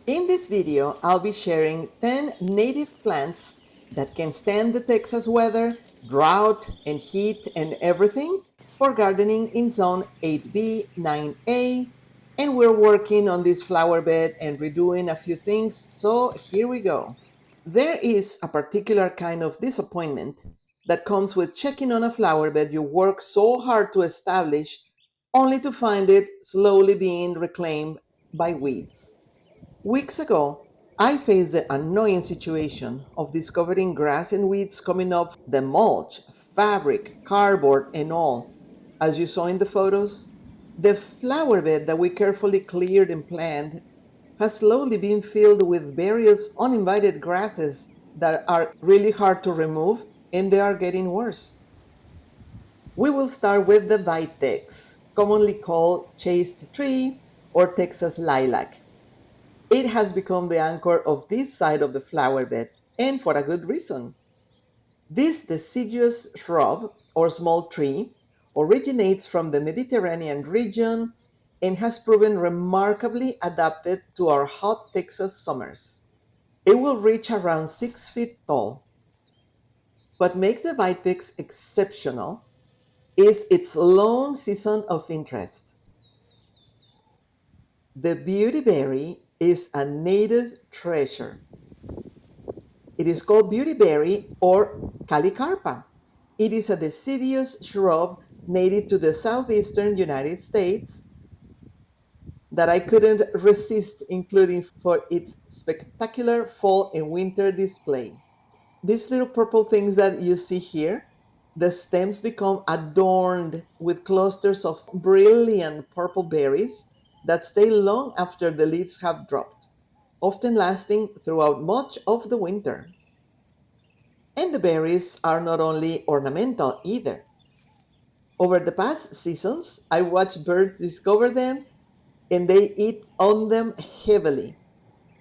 In this video, I'll be sharing 10 native plants that can stand the Texas weather, drought and heat and everything for gardening in zone 8B, 9A. And we're working on this flower bed and redoing a few things, so here we go. There is a particular kind of disappointment that comes with checking on a flower bed you work so hard to establish only to find it slowly being reclaimed by weeds. Weeks ago, I faced the annoying situation of discovering grass and weeds coming up the mulch, fabric, cardboard, and all. As you saw in the photos, the flower bed that we carefully cleared and planted has slowly been filled with various uninvited grasses that are really hard to remove, and they are getting worse. We will start with the vitex, commonly called chaste tree or Texas lilac. It has become the anchor of this side of the flower bed, and for a good reason. This deciduous shrub or small tree originates from the Mediterranean region and has proven remarkably adapted to our hot Texas summers. It will reach around 6 feet tall. What makes the vitex exceptional is its long season of interest. The beautyberry is a native treasure. It is called beautyberry or calicarpa. It is a deciduous shrub native to the southeastern United States that I couldn't resist including for its spectacular fall and winter display. These little purple things that you see here, the stems become adorned with clusters of brilliant purple berries that stay long after the leaves have dropped, often lasting throughout much of the winter. And the berries are not only ornamental either. Over the past seasons, I watched birds discover them and they eat on them heavily.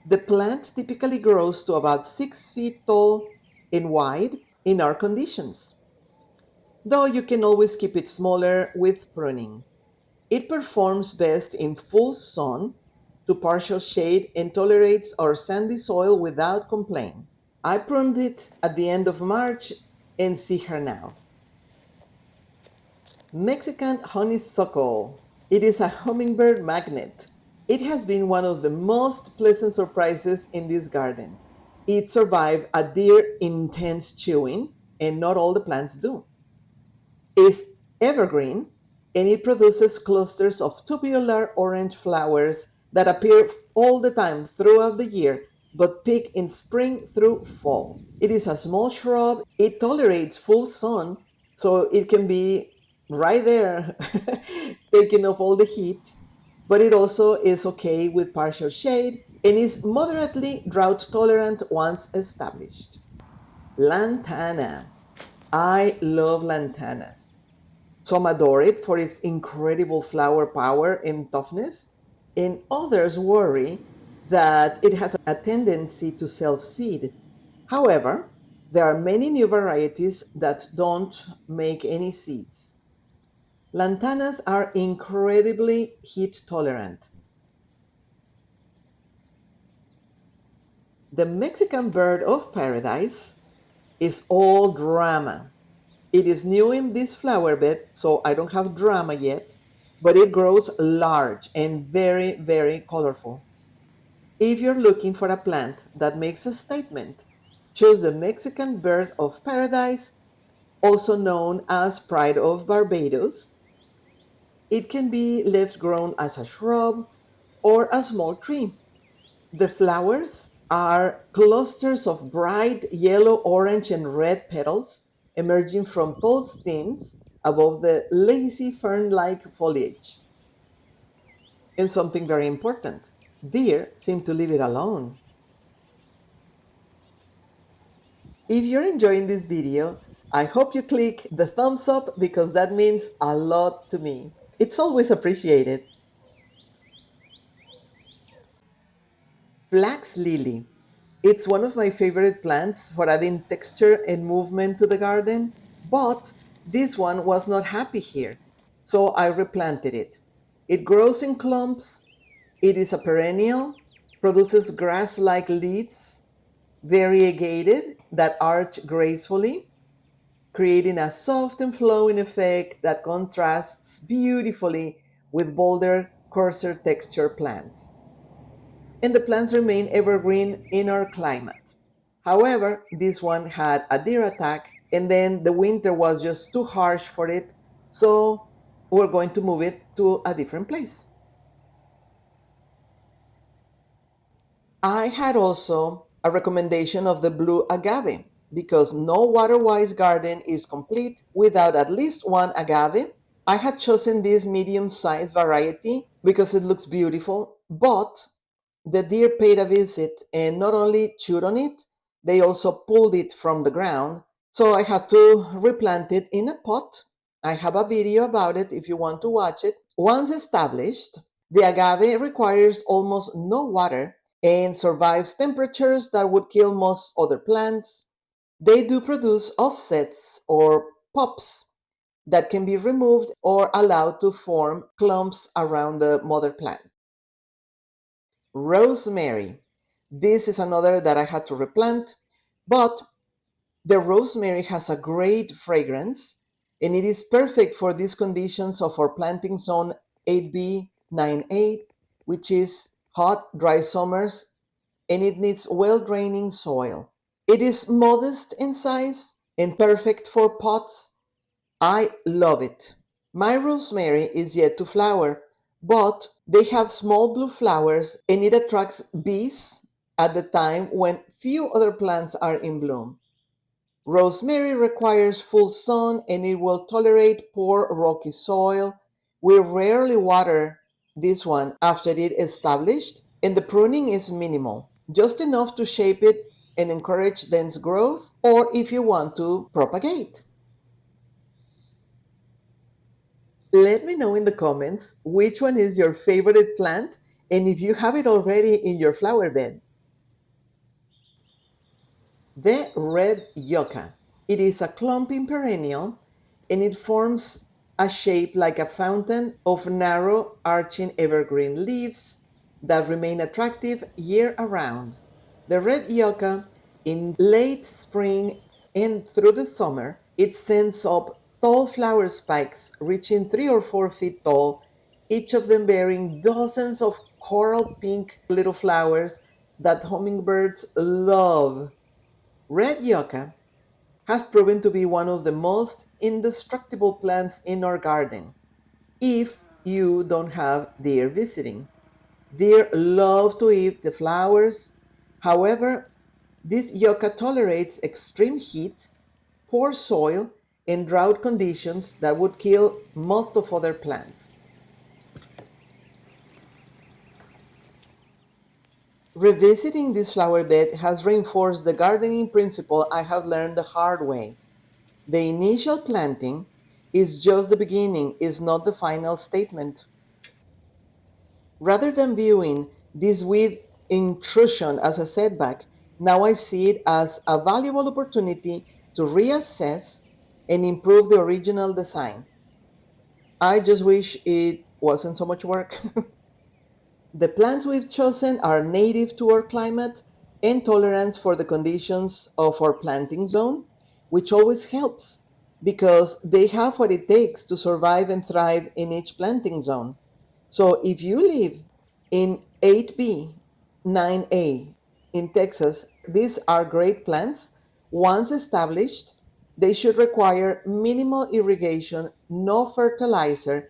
The plant typically grows to about 6 feet tall and wide in our conditions, though you can always keep it smaller with pruning. It performs best in full sun to partial shade and tolerates our sandy soil without complaint. I pruned it at the end of March and see her now. Mexican honeysuckle. It is a hummingbird magnet. It has been one of the most pleasant surprises in this garden. It survived a deer intense chewing, and not all the plants do. It's evergreen, and it produces clusters of tubular orange flowers that appear all the time throughout the year, but peak in spring through fall. It is a small shrub. It tolerates full sun, so it can be right there, taking off all the heat, but it also is okay with partial shade and is moderately drought tolerant once established. Lantana. I love lantanas. Some adore it for its incredible flower power and toughness, and others worry that it has a tendency to self seed. However, there are many new varieties that don't make any seeds. Lantanas are incredibly heat tolerant. The Mexican bird of paradise is all drama. It is new in this flower bed, so I don't have drama yet, but it grows large and very, very colorful. If you're looking for a plant that makes a statement, choose the Mexican bird of paradise, also known as Pride of Barbados. It can be left grown as a shrub or a small tree. The flowers are clusters of bright yellow, orange, and red petals emerging from tall stems above the lacy fern like foliage. And something very important, deer seem to leave it alone. If you're enjoying this video, I hope you click the thumbs up because that means a lot to me. It's always appreciated. Flax lily. It's one of my favorite plants for adding texture and movement to the garden, but this one was not happy here, so I replanted it. It grows in clumps, it is a perennial, produces grass-like leaves, variegated, that arch gracefully, creating a soft and flowing effect that contrasts beautifully with bolder, coarser texture plants. And the plants remain evergreen in our climate. However, this one had a deer attack, and then the winter was just too harsh for it, so we're going to move it to a different place. I had also a recommendation of the blue agave because no water-wise garden is complete without at least one agave. I had chosen this medium-sized variety because it looks beautiful, but the deer paid a visit and not only chewed on it, they also pulled it from the ground. So I had to replant it in a pot. I have a video about it if you want to watch it. Once established, the agave requires almost no water and survives temperatures that would kill most other plants. They do produce offsets or pops that can be removed or allowed to form clumps around the mother plant. Rosemary. This is another that I had to replant, but the rosemary has a great fragrance and it is perfect for these conditions of our planting zone 8B, 9A, which is hot, dry summers, and it needs well draining soil. It is modest in size and perfect for pots. I love it. My rosemary is yet to flower, but they have small blue flowers and it attracts bees at the time when few other plants are in bloom. Rosemary requires full sun and it will tolerate poor rocky soil. We rarely water this one after it is established, and the pruning is minimal, just enough to shape it and encourage dense growth, or if you want to propagate. Let me know in the comments which one is your favorite plant and if you have it already in your flower bed. The red yucca. It is a clumping perennial and it forms a shape like a fountain of narrow arching evergreen leaves that remain attractive year around. The red yucca in late spring and through the summer, it sends up tall flower spikes reaching 3 or 4 feet tall, each of them bearing dozens of coral pink little flowers that hummingbirds love. Red yucca has proven to be one of the most indestructible plants in our garden if you don't have deer visiting. Deer love to eat the flowers. However, this yucca tolerates extreme heat, poor soil, and drought conditions that would kill most of other plants. Revisiting this flower bed has reinforced the gardening principle I have learned the hard way. The initial planting is just the beginning, is not the final statement. Rather than viewing this weed intrusion as a setback, now I see it as a valuable opportunity to reassess and improve the original design. I just wish it wasn't so much work. The plants we've chosen are native to our climate and tolerance for the conditions of our planting zone, which always helps because they have what it takes to survive and thrive in each planting zone. So if you live in 8B, 9A in Texas, these are great plants. Once established, they should require minimal irrigation, no fertilizer,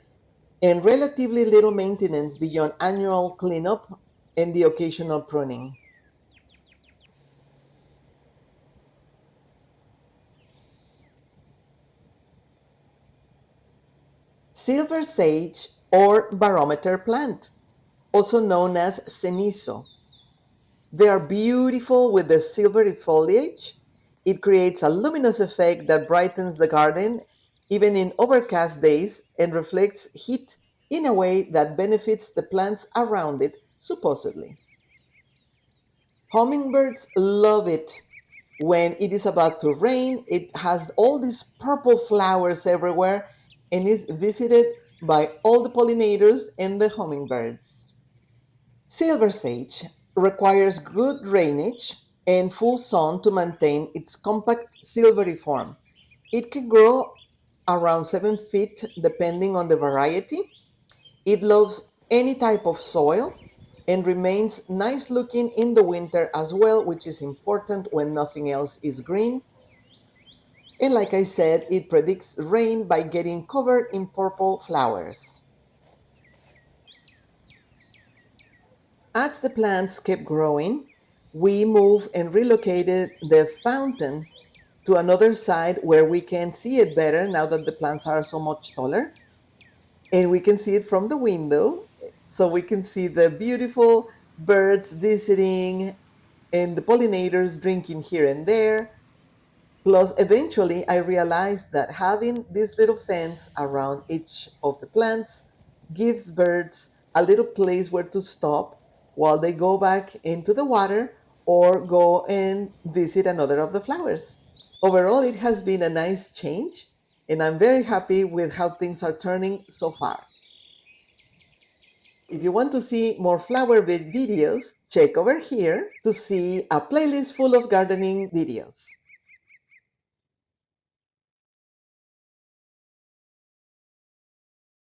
and relatively little maintenance beyond annual cleanup and the occasional pruning. Silver sage or barometer plant, also known as cenizo. They are beautiful with the silvery foliage. It creates a luminous effect that brightens the garden even in overcast days and reflects heat in a way that benefits the plants around it, supposedly. Hummingbirds love it. When it is about to rain, it has all these purple flowers everywhere and is visited by all the pollinators and the hummingbirds. Silver sage. requires good drainage and full sun to maintain its compact silvery form. It can grow around 7 feet depending on the variety. It loves any type of soil and remains nice looking in the winter as well, which is important when nothing else is green. And like I said, it predicts rain by getting covered in purple flowers. As the plants kept growing, we moved and relocated the fountain to another side where we can see it better now that the plants are so much taller. And we can see it from the window. So we can see the beautiful birds visiting and the pollinators drinking here and there. Plus, eventually, I realized that having this little fence around each of the plants gives birds a little place where to stop while they go back into the water or go and visit another of the flowers. Overall, it has been a nice change, and I'm very happy with how things are turning so far. If you want to see more flower bed videos, check over here to see a playlist full of gardening videos.